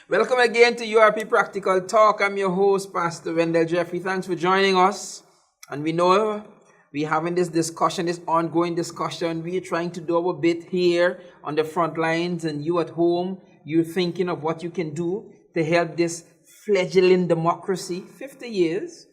Welcome again to URP Practical Talk. I'm your host, Pastor Wendell Jeffrey. Thanks for joining us. And we know we're having this discussion, this ongoing discussion. We're trying to do our bit here on the front lines, and you at home, you're thinking of what you can do to help this fledgling democracy, 50 years,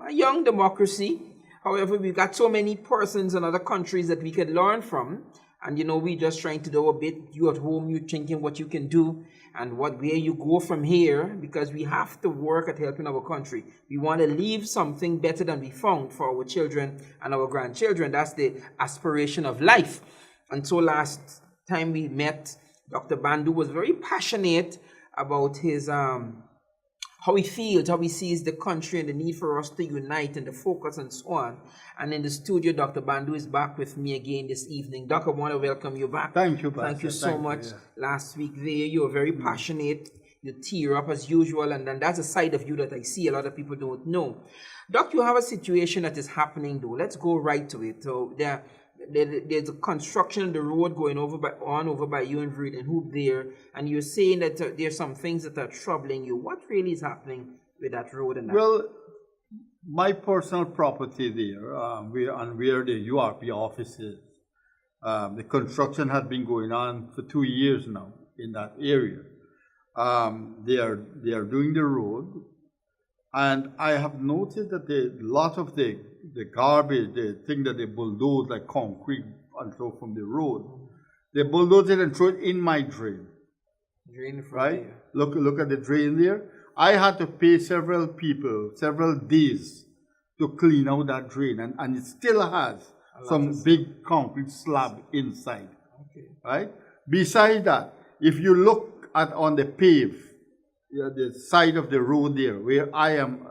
a young democracy. However, we've got so many persons in other countries that we could learn from. And we're just trying to do a bit. You at home, you're thinking what you can do and where you go from here, because we have to work at helping our country. We want to leave something better than we found for our children and our grandchildren. That's the aspiration of life. And so last time we met, Dr. Bandu was very passionate about his how he feels, how he sees the country and the need for us to unite and the focus and so on. And in the studio, Dr. Bandu is back with me again this evening. Doc, I want to welcome you back. Thank you, Pastor. Thank you so much. Last week there, you were very passionate. You tear up as usual, and then that's a side of you that I see a lot of people don't know. Doc, you have a situation that is happening though. Let's go right to it. So there's a construction of the road going over by you and Vreed and Hoop there, and you're saying that there's some things that are troubling you. What really is happening with that road? And that? Well, my personal property there, where the URP office is, the construction has been going on for 2 years now in that area. They are doing the road, and I have noticed that a lot of the garbage, the thing that they bulldoze like concrete and so from the road, they bulldoze it and throw it in my drain. Drain from right? there. Look at the drain there. I had to pay several people, several days to clean out that drain, and it still has some big concrete slab inside. Okay. Right? Besides that, if you look at on the the side of the road there where I am,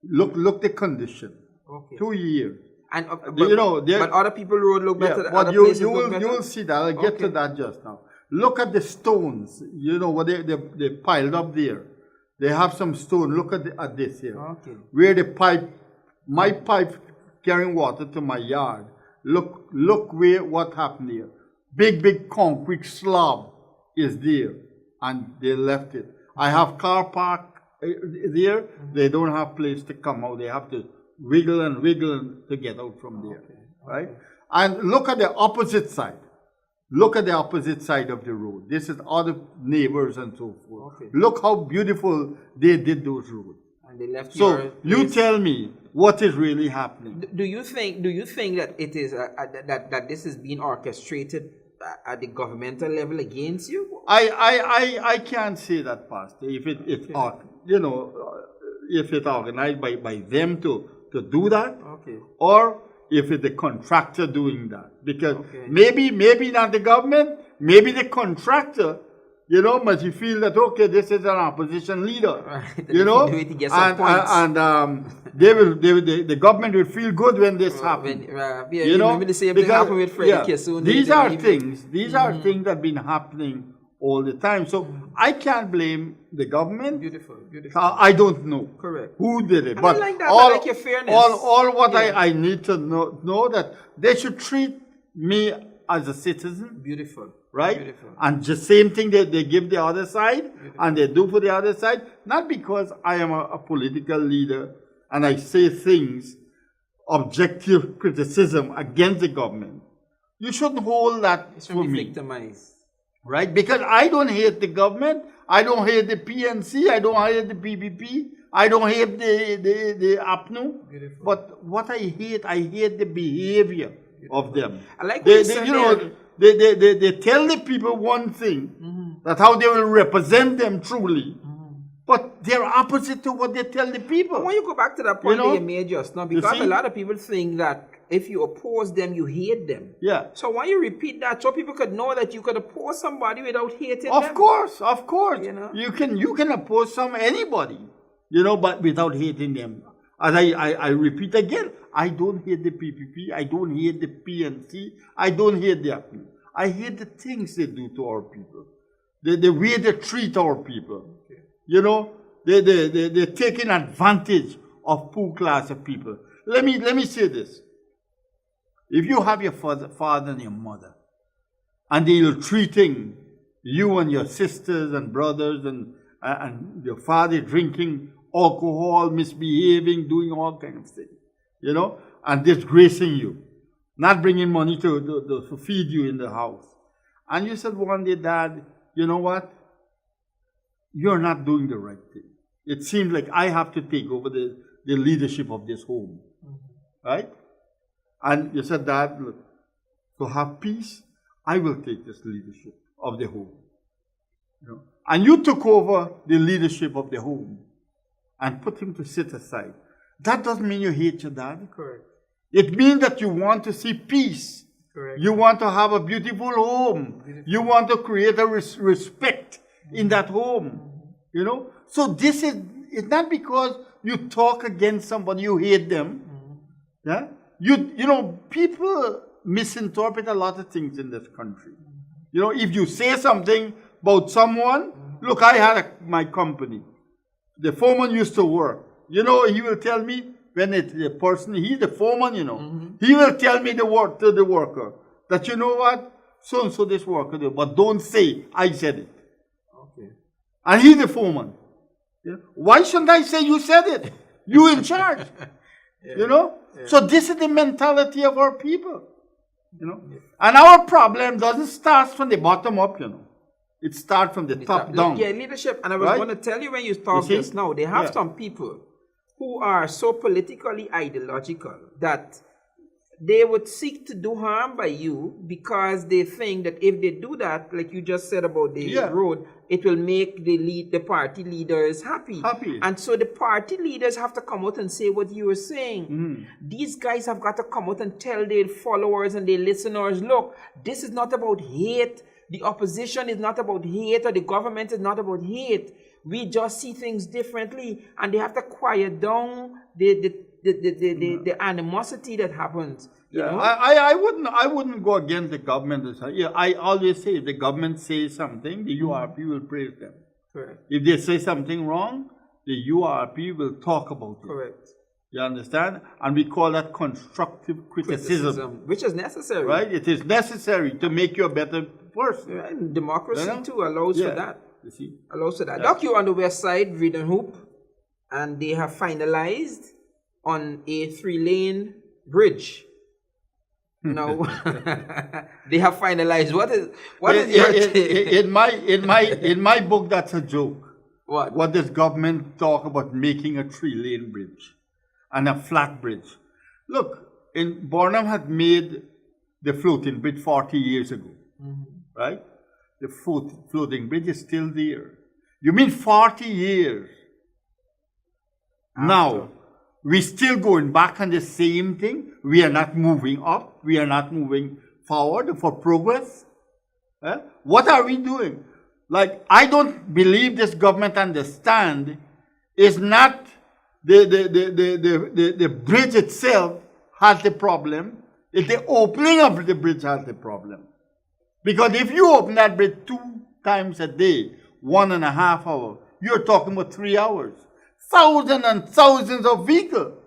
look the condition. Okay. 2 years. And but other people road look better. but other you places look better? will see that. I'll get to that just now. Look at the stones. What they piled up there. They have some stone. Look at this here. Okay. Where my pipe carrying water to my yard. Look what happened here. Big concrete slab is there, and they left it. I have car park there. They don't have place to come out. They have to wiggle to get out from there. Okay. Right? And look at the opposite side. Look at the opposite side of the road. This is other neighbors and so forth. Okay. Look how beautiful they did those roads. And they left. So you tell me what is really happening. Do you think that it is that this is being orchestrated at the governmental level against you? I can't say that, Pastor. If it's if it's organized by them to do that, okay, or if it's the contractor doing that, because maybe not the government, maybe the contractor, but you feel that this is an opposition leader, right. The government will feel good when this happens. Remember the same thing happened with Freddie Kissoon. These are things that have been happening all the time. So I can't blame the government. Beautiful. I don't know. Correct. Who did it? And but I like that. I like your fairness. All what I need to know that they should treat me as a citizen. Beautiful. Right? Beautiful. And the same thing that they give the other side, and they do for the other side, not because I am a political leader and I say things, objective criticism against the government. You shouldn't hold that for me. Victimized. Right? Because I don't hate the government, I don't hate the PNC, I don't hate the PPP, I don't hate the APNU. Beautiful. But what I hate the behavior of them. I like what they tell the people one thing, that how they will represent them truly, but they're opposite to what they tell the people. When you go back to that point that you made just now, because a lot of people think that if you oppose them, you hate them. Yeah. So why you repeat that so people could know that you could oppose somebody without hating them? Of course. You can oppose anybody, but without hating them. And I repeat again, I don't hate the PPP, I don't hate the PNC, I don't hate the APNU. I hate the things they do to our people. The way they treat our people. Okay. They're taking advantage of poor class of people. Let me say this. If you have your father and your mother, and they're treating you and your sisters and brothers and your father drinking alcohol, misbehaving, doing all kinds of things, you know, and disgracing you, not bringing money to feed you in the house. And you said one day, Dad, you know what? You're not doing the right thing. It seems like I have to take over the leadership of this home, right? And you said, Dad, look, to have peace, I will take this leadership of the home. You know? And you took over the leadership of the home and put him to sit aside. That doesn't mean you hate your dad. Correct. It means that you want to see peace. Correct. You want to have a beautiful home. You want to create a respect in that home. You know? So this is, it's not because you talk against somebody, you hate them. Yeah? You know, people misinterpret a lot of things in this country. You know, if you say something about someone, look, I had my company. The foreman used to work. You know, he will tell me when the person, he's the foreman, you know, he will tell me to the worker that, you know what, so and so this worker did, but don't say I said it. Okay. And he's the foreman. You know? Why shouldn't I say you said it? You in charge. Yeah. You know? Yeah. So this is the mentality of our people. You know? Yeah. And our problem doesn't start from the bottom up, you know. It starts from the top down. Yeah, leadership. And I was going to tell you when you talk this now, they have some people who are so politically ideological that they would seek to do harm by you because they think that if they do that, like you just said about the road, it will make the party leaders happy. And so the party leaders have to come out and say what you were saying. These guys have got to come out and tell their followers and their listeners, look, this is not about hate. The opposition is not about hate, or the government is not about hate. We just see things differently, and they have to quiet down the animosity that happens. You know? I wouldn't go against the government. I always say if the government says something, the URP will praise them. Correct. If they say something wrong, the URP will talk about it. Correct. You understand? And we call that constructive criticism. Which is necessary. Right? It is necessary to make you a better person. Yeah, and democracy too allows for that. You see? Allows for that. Doc, you're on the west side, Reed and Hoop, and they have finalized on a 3-lane bridge. No, they have finalized. What is your take? In my book, that's a joke. What? What does government talk about making a 3-lane bridge and a flat bridge? Look, Bornham had made the floating bridge 40 years ago, right? The floating bridge is still there. You mean 40 years? Now, we're still going back on the same thing. We are not moving up. We are not moving forward for progress. What are we doing? Like, I don't believe this government understand is not the bridge itself has the problem. It's the opening of the bridge has the problem. Because if you open that bridge 2 times a day, 1.5 hours, you're talking about 3 hours. Thousands and thousands of vehicles.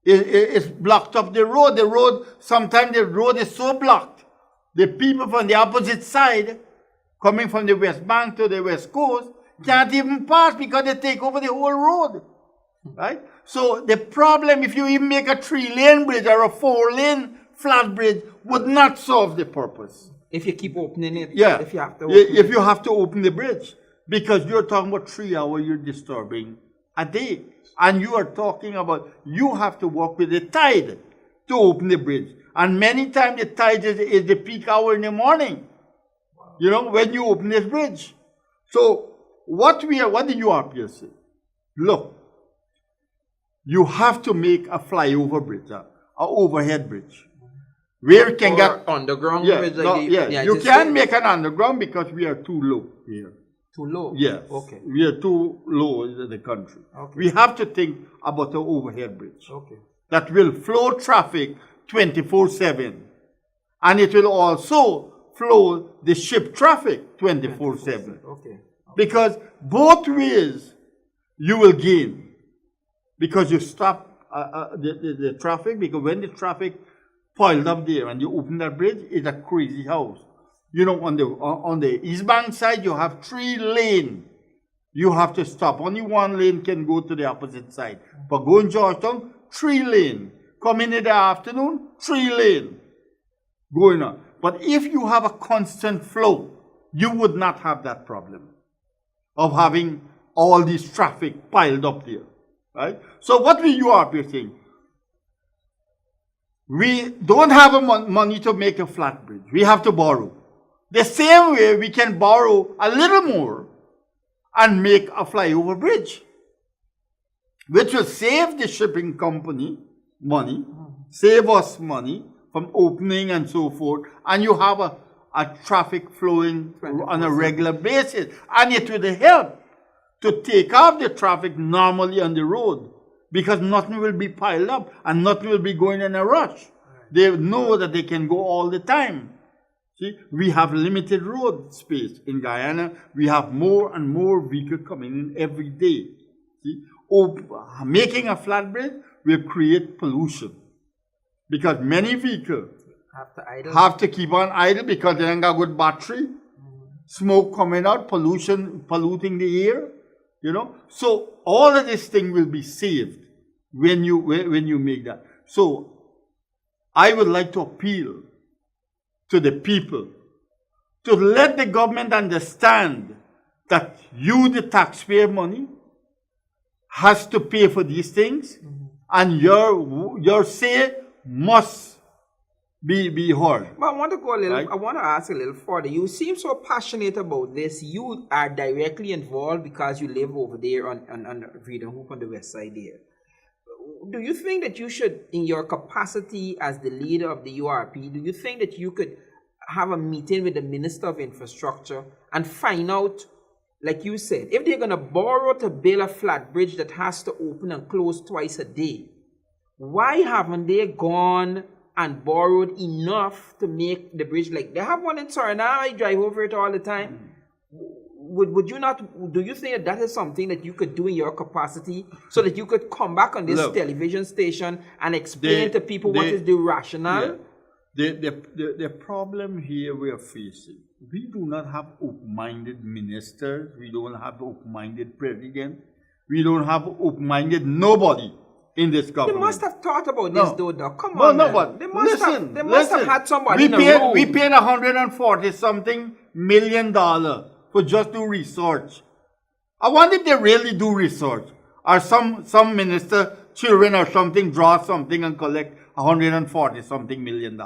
It's blocked up the road. Sometimes the road is so blocked. The people from the opposite side, coming from the West Bank to the West Coast, can't even pass because they take over the whole road. Right? So the problem, if you even make a 3-lane bridge or a 4-lane flat bridge, would not solve the purpose. If you keep opening it. Yeah. If you have to open if you have to open the bridge. Because you're talking about 3 hours you're disturbing a day. And you are talking about, you have to work with the tide to open the bridge. And many times the tide is the peak hour in the morning. Wow. You know, when you open this bridge. So, what the URP say? Look, you have to make a flyover bridge, an overhead bridge. Where you can get underground bridge. You can't make an underground because we are too low here. Too low? Yes. Okay. We are too low in the country. Okay. We have to think about an overhead bridge. Okay. That will flow traffic 24/7. And it will also flow the ship traffic 24/7. Okay. Because both ways you will gain. Because you stop the traffic, because when the traffic piled up there and you open that bridge, it's a crazy house. You know, on the East Bank side, you have 3 lanes. You have to stop. Only 1 lane can go to the opposite side. But go in Georgetown, 3 lanes. Come in the afternoon, 3 lanes going on. But if you have a constant flow, you would not have that problem of having all this traffic piled up there, right? So what we URP saying? We don't have money to make a flat bridge. We have to borrow. The same way we can borrow a little more and make a flyover bridge, which will save the shipping company money, save us money from opening and so forth, and you have a traffic flowing on a regular basis, and it will help to take off the traffic normally on the road, because nothing will be piled up and nothing will be going in a rush. They know that they can go all the time. See, we have limited road space in Guyana. We have more and more vehicles coming in every day. See, making a flat bridge will create pollution, because many vehicles have to keep on idle because they don't got good battery, smoke coming out, polluting the air. You know, so all of this thing will be saved when you make that. So I would like to appeal to the people to let the government understand that you, the taxpayer money, has to pay for these things, and your say must be heard. But I want to go a little. Right? I want to ask a little further. You seem so passionate about this. You are directly involved because you live over there on Freedom Hoop on the west side there. Do you think that you should, in your capacity as the leader of the URP, do you think that you could have a meeting with the Minister of Infrastructure and find out, like you said, if they're going to borrow to build a flat bridge that has to open and close twice a day, why haven't they gone and borrowed enough to make the bridge? Like they have one in Suriname, I drive over it all the time. Would you not, do you think that is something that you could do in your capacity so that you could come back on this television station and explain to people what is the rationale? Yeah. The problem here we are facing, we do not have open-minded ministers, we don't have open-minded president, we don't have open-minded nobody in this government. They must have thought about this though. Come on, but they must have had somebody in the room. We paid $140-something million for just do research. I wonder if they really do research. Or some minister, children or something, draw something and collect $140-something million.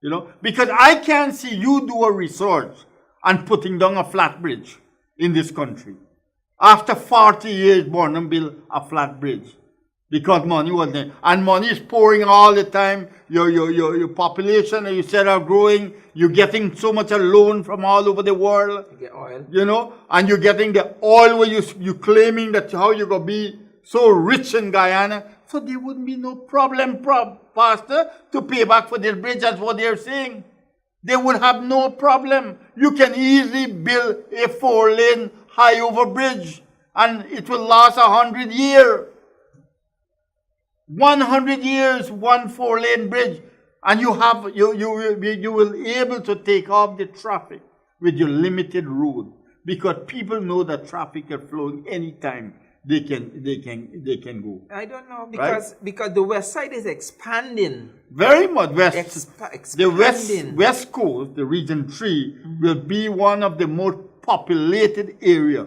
You know, because I can't see you do a research and putting down a flat bridge in this country. After 40 years, Burnham built a flat bridge because money was there. And money is pouring all the time. Your population, you said, are growing. You're getting so much a loan from all over the world. You get oil. You know, and you're getting the oil where you're claiming that how you're going to be so rich in Guyana. So there wouldn't be no problem, Pastor, to pay back for this bridge. That's what they're saying. They would have no problem. You can easily build a 4-lane high-over bridge, and it will last 100 years. 100 years, one 4-lane bridge, and you will be able to take off the traffic with your limited road, because people know that traffic is flowing anytime. They can go. I don't know, because the west side is expanding. Very much west. Expanding. The west coast, the region 3, will be one of the most populated area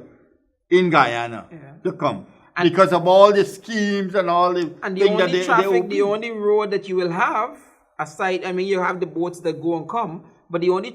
in Guyana to come. And because of all the schemes and all the things that the only road that you will have, aside, I mean, you have the boats that go and come, but the only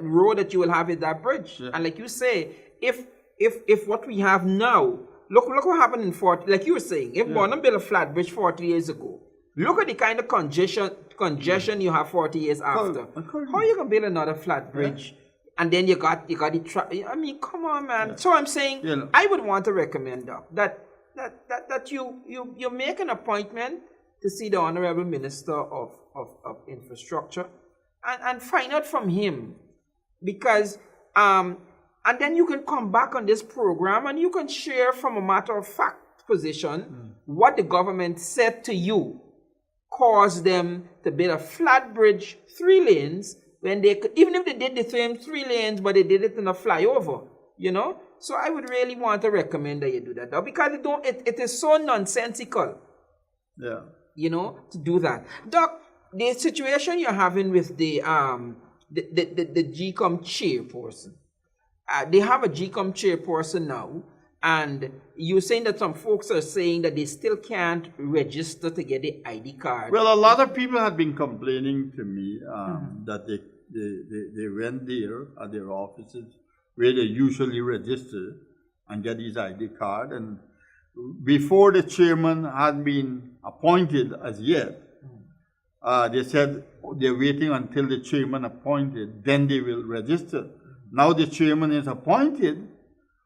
road that you will have is that bridge. Yeah. And like you say, if what we have now, look what happened in 40, like you were saying, if Burnham built a flat bridge 40 years ago, look at the kind of congestion you have 40 years after. How are you going to build another flat bridge? And then you got the I mean, come on, man. So I'm saying, I would want to recommend, Doc, that you make an appointment to see the Honorable Minister of Infrastructure and find out from him, because and then you can come back on this program and you can share from a matter of fact position what the government said to you caused them to build a flat bridge, 3 lanes, when they could, even if they did the same 3 lanes, but they did it in a flyover, you know. So I would really want to recommend that you do that, because it is so nonsensical, Yeah. you know, to do that. Doc, the situation you're having with the GCOM chairperson, they have a GCOM chairperson now, and you're saying that some folks are saying that they still can't register to get the ID card. Well, a lot of people have been complaining to me that they went there at their offices where they usually register and get his ID card, and before the chairman had been appointed as yet, they said they're waiting until the chairman appointed, then they will register. Now the chairman is appointed,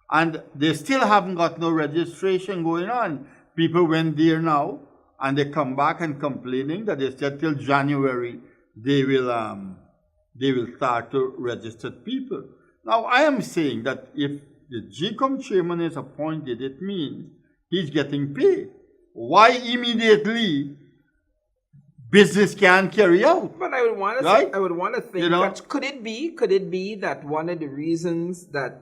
and they still haven't got no registration going on. People went there now, and they come back and complaining that they said till January they will start to register people. Now I am saying that if the GCOM chairman is appointed, it means he's getting paid. Why immediately business can carry out? But I would want to right? I would want to think, You know? that could it be that one of the reasons that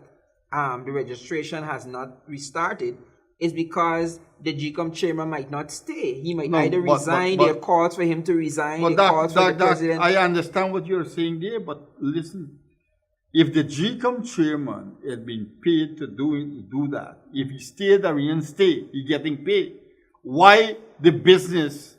the registration has not restarted is because the GCOM chairman might not stay. He might either resign. There are calls for him to resign. There are calls for the president. I understand what you're saying there, but listen. If the GCOM chairman had been paid to do that, if he stayed or he didn't stay, he's getting paid. Why the business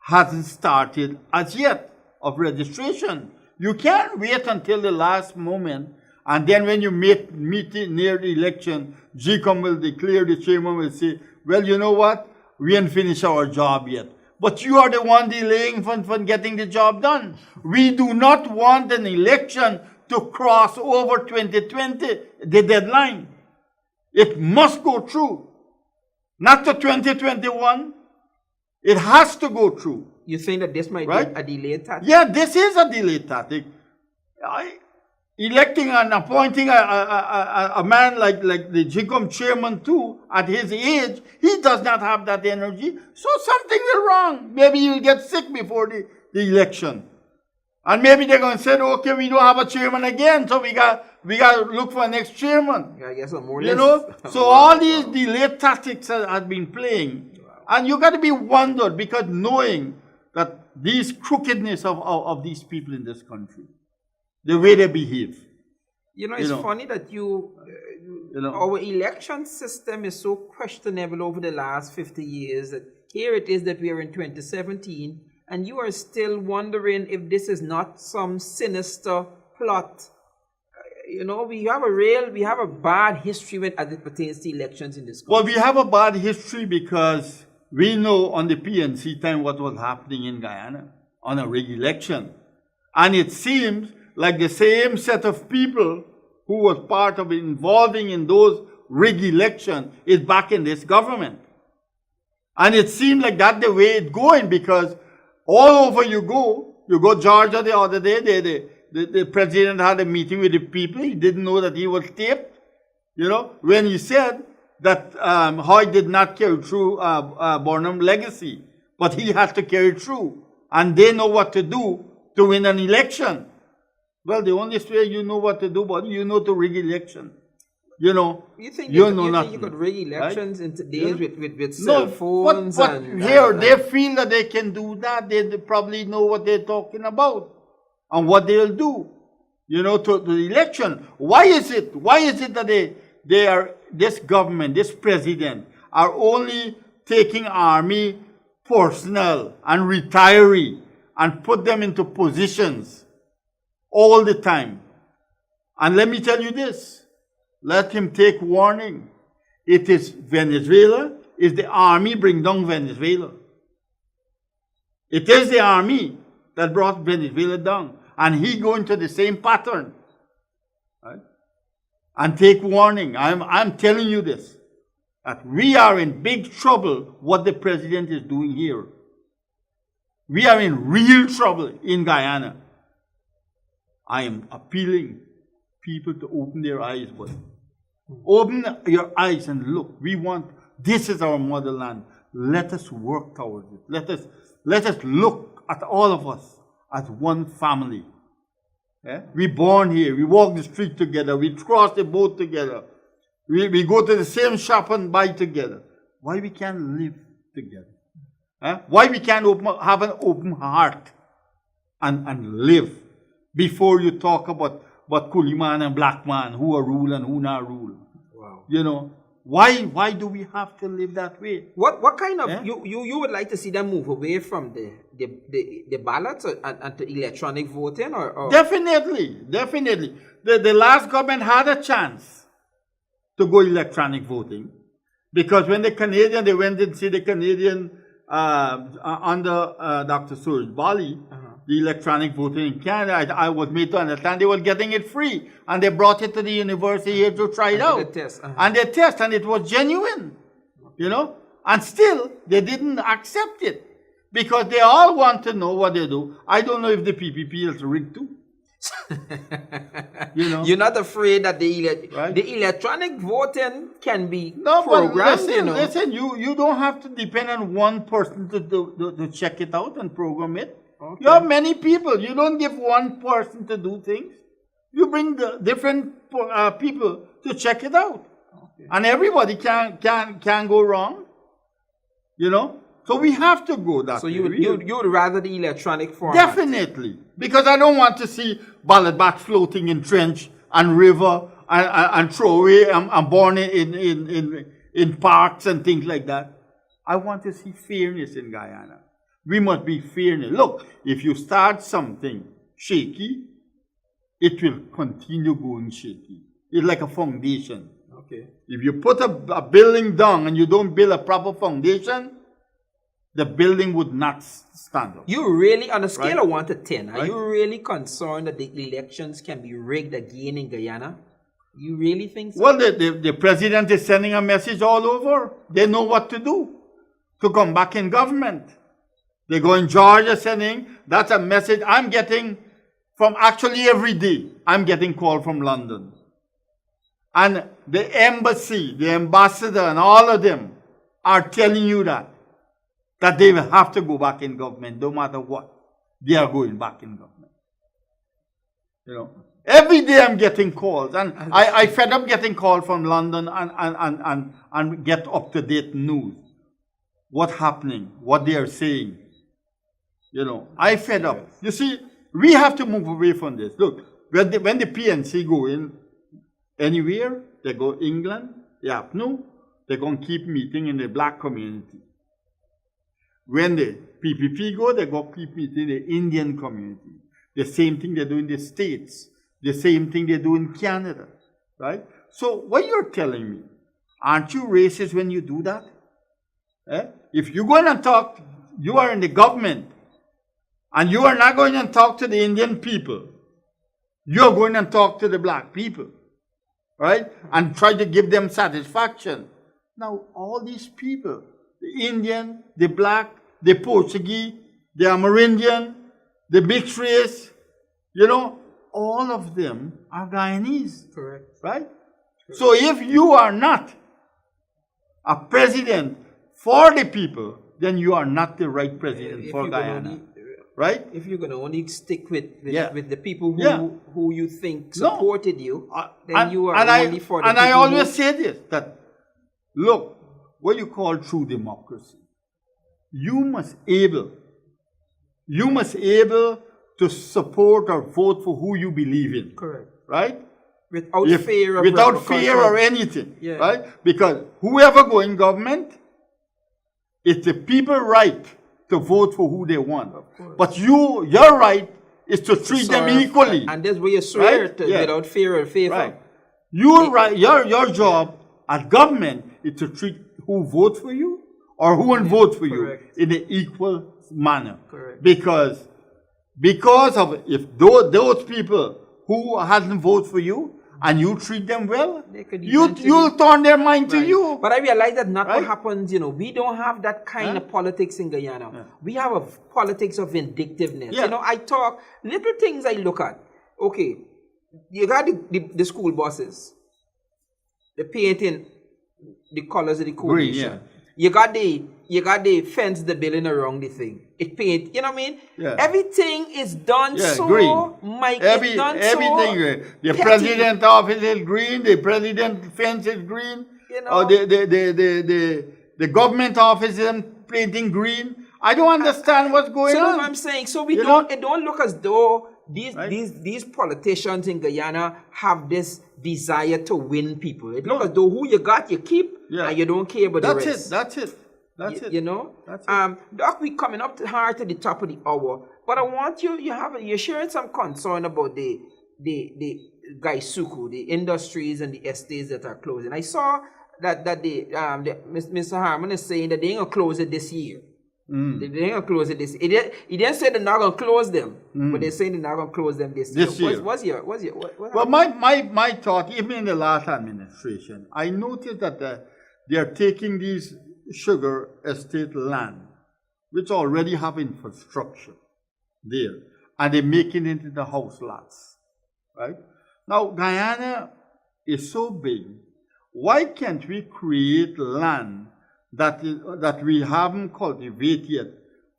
hasn't started as yet of registration? You can't wait until the last moment, and then when you meet near the election, GCOM will declare, the chairman will say, well, you know what? We haven't finished our job yet. But you are the one delaying from getting the job done. We do not want an election to cross over 2020, the deadline. It must go through. Not to 2021. It has to go through. You think that this might be a delayed tactic? Yeah, this is a delayed tactic. Electing and appointing a man like the GCOM chairman too, at his age, he does not have that energy. So something is wrong. Maybe he'll get sick before the election. And maybe they're going to say, okay, we don't have a chairman again, so we got to look for a next chairman. Yeah, I guess more you know? So all these delayed tactics have been playing. Wow. And you got to be wondered, because knowing that these crookedness of these people in this country, the way they behave. You know, it's funny that our election system is so questionable over the last 50 years that here it is that we are in 2017, and you are still wondering if this is not some sinister plot. You know, we have a bad history as it pertains to elections in this country. Well, we have a bad history because we know on the PNC time what was happening in Guyana on a rig election. And it seems like the same set of people who was part of involving in those rig elections is back in this government. And it seems like that's the way it's going, because all over you go Georgia the other day, the president had a meeting with the people. He didn't know that he was taped, you know, when he said that Hoy did not carry through Burnham legacy, but he has to carry through. And they know what to do to win an election. Well, the only way you know what to do, but you know to rig election. You know, you think you could rig elections in today's with no, cell phones? But here they feel that they can do that. They probably know what they're talking about and what they'll do, you know, to the election. Why is it that they are, this government, this president, are only taking army personnel and retiree and put them into positions all the time? And let me tell you this. Let him take warning. It is Venezuela. It's the army bring down Venezuela. It is the army that brought Venezuela down. And he going to the same pattern. Right? And take warning. I'm telling you this. That we are in big trouble what the president is doing here. We are in real trouble in Guyana. I am appealing people to open their eyes, but open your eyes and look. This is our motherland. Let us work towards it. Let us look at all of us as one family. Yeah? We born here. We walk the street together. We cross the boat together. We go to the same shop and buy together. Why we can't live together? Why we can't have an open heart and live before you talk about coolie man and black man, who are rule and who not rule? Wow. You know, why do we have to live that way? What kind of you would like to see them move away from the ballots and to electronic voting or? Definitely. The last government had a chance to go electronic voting, because when the Canadian, they went and see the Canadian under Dr. Suraj Bali, the electronic voting in Canada, I was made to understand they were getting it free, and they brought it to the university here to try it out. And they test, and it was genuine, you know. And still, they didn't accept it, because they all want to know what they do. I don't know if the PPP is rigged too. You know, you're not afraid that the electronic voting can be programmed. Listen, you don't have to depend on one person to check it out and program it. Okay. You have many people. You don't give one person to do things. You bring the different people to check it out, and everybody can go wrong. You know. So we have to go that way. So you would rather the electronic format? Definitely. Because I don't want to see ballot box floating in trench and river and throw away and born in parks and things like that. I want to see fairness in Guyana. We must be fairness. Look, if you start something shaky, it will continue going shaky. It's like a foundation. Okay. If you put a building down and you don't build a proper foundation, the building would not stand up. You really, on a scale of 1 to 10, are you really concerned that the elections can be rigged again in Guyana? You really think so? Well, the president is sending a message all over. They know what to do to come back in government. They go in Georgia sending, that's a message I'm getting from actually every day. I'm getting call from London. And the embassy, the ambassador and all of them are telling you that they will have to go back in government no matter what. They are going back in government. You know, every day I'm getting calls, and I fed up getting calls from London and get up-to-date news. What's happening, what they are saying. You know, I fed up. You see, we have to move away from this. Look, when the PNC go in anywhere, they go England, they have no, they're going to keep meeting in the black community. When the PPP go, they go keep meeting in the Indian community. The same thing they do in the States. The same thing they do in Canada. Right? So what you're telling me, aren't you racist when you do that? If you go and talk, you are in the government, and you are not going and talk to the Indian people. You're going and talk to the black people. Right? And try to give them satisfaction. Now, all these people, the Indian, the black, the Portuguese, the Amerindian, the mixed race, you know, all of them are Guyanese. Correct. Right? Correct. So if you are not a president for the people, then you are not the right president for Guyana. Right? If you're going to only stick with the people who you think supported you, then you are only for the people. And I always say this, that look, what you call true democracy, you must able to support or vote for who you believe in. Correct. Right? Without fear or anything. Yeah. Right? Because whoever go in government, it's the people's right to vote for who they want. But your right is to treat them equally. And that's where you swear to without fear or favor. Right. Your job at government is to treat who vote for you or who won't vote for you in an equal manner. Correct. Because of if those people who hasn't voted for you and you treat them well, you'll turn their mind to you. But I realize that not what happens, you know, we don't have that kind of politics in Guyana. Yeah. We have a politics of vindictiveness. Yeah. You know, I talk, little things I look at. Okay, you got the school buses. They're painting the colors of the coalition. Green, yeah. You got the you got the fence, the building around the thing. It paint, you know what I mean? Yeah. Everything is done green. Mike, it's done everything so green. The petty. president office is green, the president fence is green, You know? or the government office is painting green. I don't understand what's going So on. that's what I'm saying. So it don't look as though these politicians in Guyana have this desire to win people. It looks as though who you got, you keep, and you don't care about the rest. That's it. You know? That's it. Doc, we coming up hard to the top of the hour, but I want you're sharing some concern about the Gaisuku, the industries and the estates that are closing. I saw that Mr. Harmon is saying that they ain't gonna close it this year. They ain't gonna close it this year. He didn't say they're not gonna close them, but they're saying they're not gonna close them this year. What well, my thought, even in the last administration, I noticed that they are taking these sugar estate land, which already have infrastructure there, and they're making it into house lots, right? Now, Guyana is so big. Why can't we create land that we haven't cultivated yet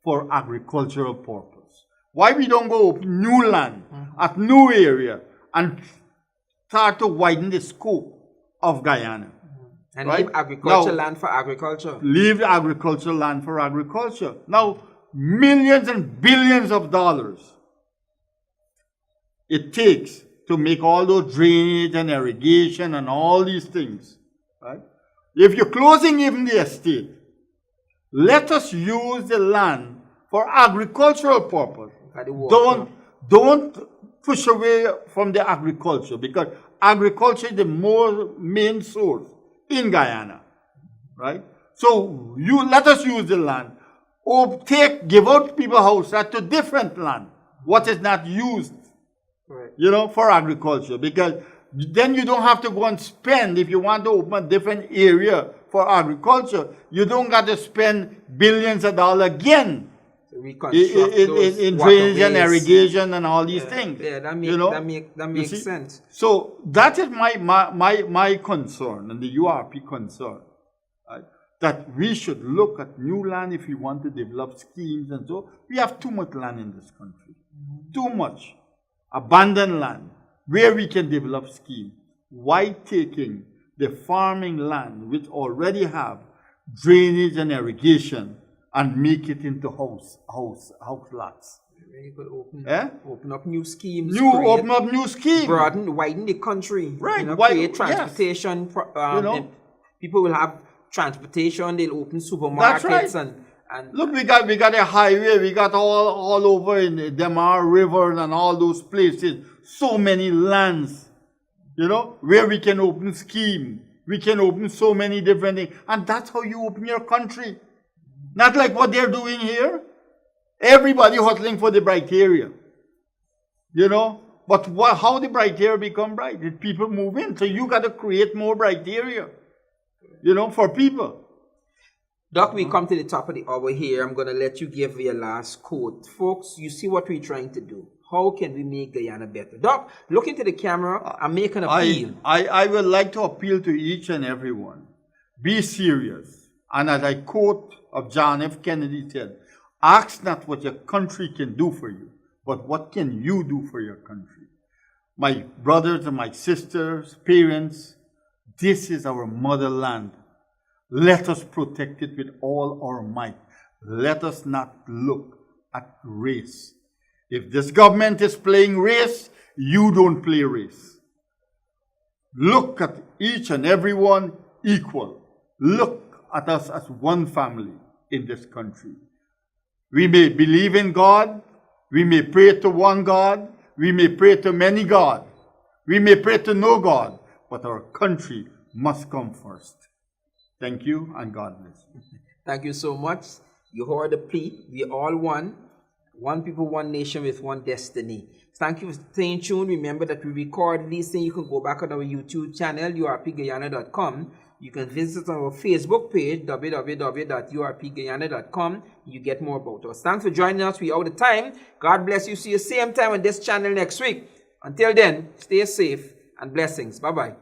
for agricultural purpose? Why we don't go open new land at new area and start to widen the scope of Guyana? And leave agricultural land for agriculture. Leave agricultural land for agriculture. Now, millions and billions of dollars it takes to make all those drainage and irrigation and all these things, right? If you're closing even the estate, let us use the land for agricultural purpose. Don't push away from the agriculture, because agriculture is the main source in Guyana, right? So let us use the land, or give out people house to different land, what is not used, right, for agriculture, because then you don't have to go and spend. If you want to open a different area for agriculture, you don't got to spend billions of dollars again in drainage and irrigation and all these things. Yeah, that makes sense. So that is my concern, and the URP concern, right? That we should look at new land if we want to develop schemes and so. We have too much land in this country, too much abandoned land where we can develop schemes. Why taking the farming land which already have drainage and irrigation and make it into house lots? You could open up new schemes. Open up new schemes. Widen the country. Right. Create transportation. Yes. People will have transportation. They'll open supermarkets. That's right. And look, we got a highway. We got all over in the Demar River and all those places. So many lands, where we can open scheme. We can open so many different things. And that's how you open your country. Not like what they're doing here. Everybody hustling for the bright area. But how the bright area become bright? Did people move in? So you got to create more bright area, for people. Doc, we come to the top of the hour here. I'm going to let you give your last quote. Folks, you see what we're trying to do. How can we make Guyana better? Doc, look into the camera and make an appeal. I would like to appeal to each and everyone. Be serious. And as I quote of John F. Kennedy said, ask not what your country can do for you, but what can you do for your country? My brothers and my sisters, parents, this is our motherland. Let us protect it with all our might. Let us not look at race. If this government is playing race, you don't play race. Look at each and everyone equal. Look at us as one family in this country. We may believe in God. We may pray to one God. We may pray to many gods. We may pray to no God. But our country must come first. Thank you, and God bless you. Thank you so much. You heard the plea. We all one. One people, one nation with one destiny. Thank you for staying tuned. Remember that we record these things. You can go back on our YouTube channel, urpguyana.com. You can visit our Facebook page, www.urpguyana.com. You get more about us. Thanks for joining us. We are out of time. God bless you. See you same time on this channel next week. Until then, stay safe and blessings. Bye-bye.